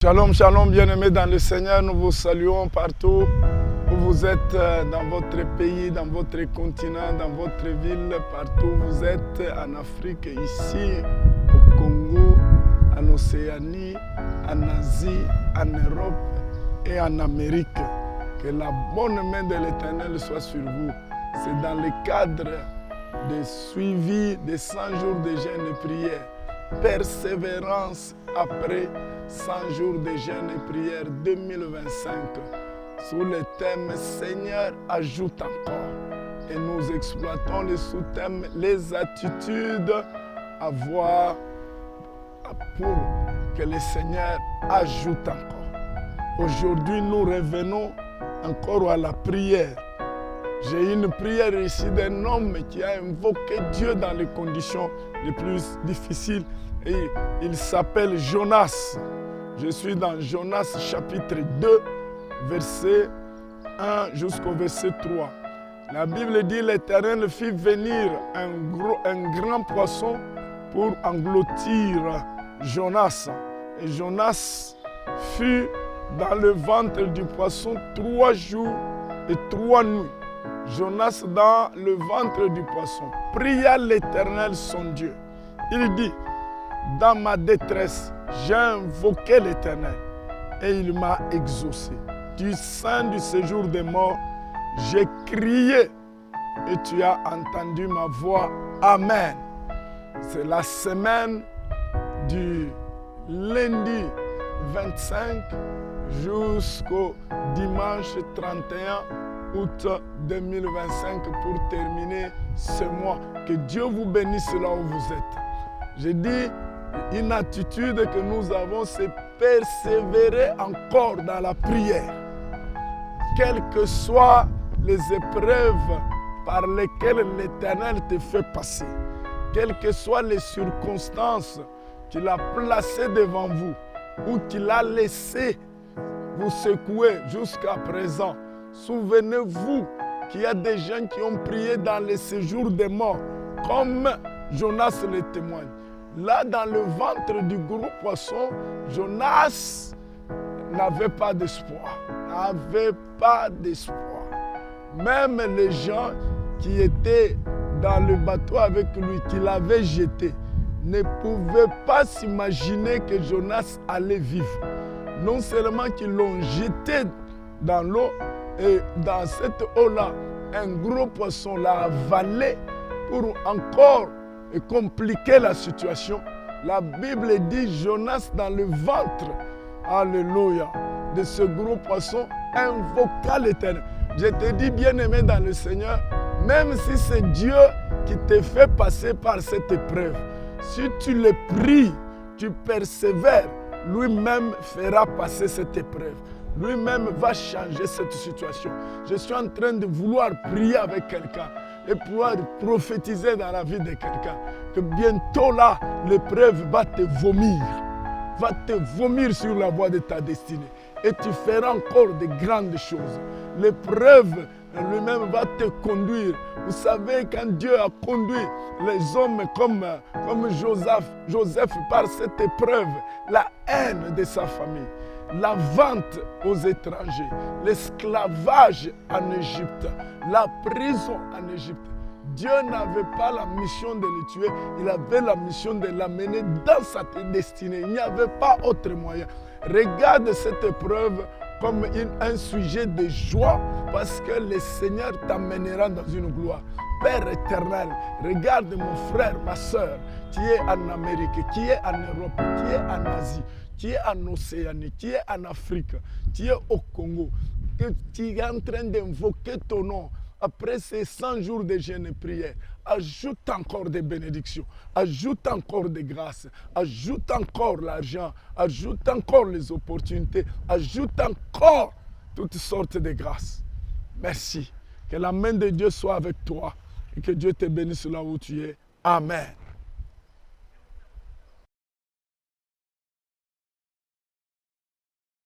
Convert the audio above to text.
Shalom, shalom, bien-aimés dans le Seigneur, nous vous saluons partout où vous êtes, dans votre pays, dans votre continent, dans votre ville, partout où vous êtes, en Afrique, ici, au Congo, en Océanie, en Asie, en Europe et en Amérique. Que la bonne main de l'Éternel soit sur vous. C'est dans le cadre de suivi des 100 jours de jeûne et prière, persévérance après 100 jours de jeûne et prière 2025, sous le thème Seigneur ajoute encore. Et nous exploitons le sous-thème les attitudes à avoir pour que le Seigneur ajoute encore. Aujourd'hui, nous revenons encore à la prière. J'ai une prière ici d'un homme qui a invoqué Dieu dans les conditions les plus difficiles. Et il s'appelle Jonas. Je suis dans Jonas chapitre 2, verset 1 jusqu'au verset 3. La Bible dit, l'Éternel fit venir un grand poisson pour engloutir Jonas. Et Jonas fut dans le ventre du poisson 3 jours et 3 nuits. Jonas dans le ventre du poisson pria l'Éternel son Dieu. Il dit, dans ma détresse, j'ai invoqué l'Éternel et il m'a exaucé. Du sein du séjour des morts, j'ai crié et tu as entendu ma voix. Amen. C'est la semaine du lundi 25 jusqu'au dimanche 31 août 2025 pour terminer ce mois. Que Dieu vous bénisse là où vous êtes. J'ai dit, une attitude que nous avons, c'est persévérer encore dans la prière. Quelles que soient les épreuves par lesquelles l'Éternel te fait passer, quelles que soient les circonstances qu'il a placées devant vous ou qu'il a laissé vous secouer jusqu'à présent, souvenez-vous qu'il y a des gens qui ont prié dans les séjours des morts, comme Jonas le témoigne. Là, dans le ventre du gros poisson, Jonas n'avait pas d'espoir. Même les gens qui étaient dans le bateau avec lui, qui l'avaient jeté, ne pouvaient pas s'imaginer que Jonas allait vivre. Non seulement qu'ils l'ont jeté dans l'eau, et dans cette eau-là, un gros poisson l'a avalé pour encore compliquer la situation. La Bible dit Jonas dans le ventre, alléluia, de ce gros poisson invoqua l'Éternel. Je te dis, bien-aimé dans le Seigneur, même si c'est Dieu qui te fait passer par cette épreuve, si tu le pries, tu persévères, lui-même fera passer cette épreuve. Lui-même va changer cette situation. Je suis en train de vouloir prier avec quelqu'un et pouvoir prophétiser dans la vie de quelqu'un que bientôt là, l'épreuve va te vomir sur la voie de ta destinée. Et tu feras encore de grandes choses. L'épreuve lui-même va te conduire. Vous savez, quand Dieu a conduit les hommes comme Joseph par cette épreuve, la haine de sa famille, la vente aux étrangers, l'esclavage en Égypte, la prison en Égypte. Dieu n'avait pas la mission de le tuer, il avait la mission de l'amener dans sa destinée. Il n'y avait pas autre moyen. Regarde cette épreuve comme un sujet de joie parce que le Seigneur t'amènera dans une gloire. Père éternel, regarde mon frère, ma soeur, qui est en Amérique, qui est en Europe, qui est en Asie, qui est en Océanie, qui est en Afrique, qui est au Congo, qui est en train d'invoquer ton nom. Après ces 100 jours de jeûne et prière, ajoute encore des bénédictions, ajoute encore des grâces, ajoute encore l'argent, ajoute encore les opportunités, ajoute encore toutes sortes de grâces. Merci. Que la main de Dieu soit avec toi et que Dieu te bénisse là où tu es. Amen.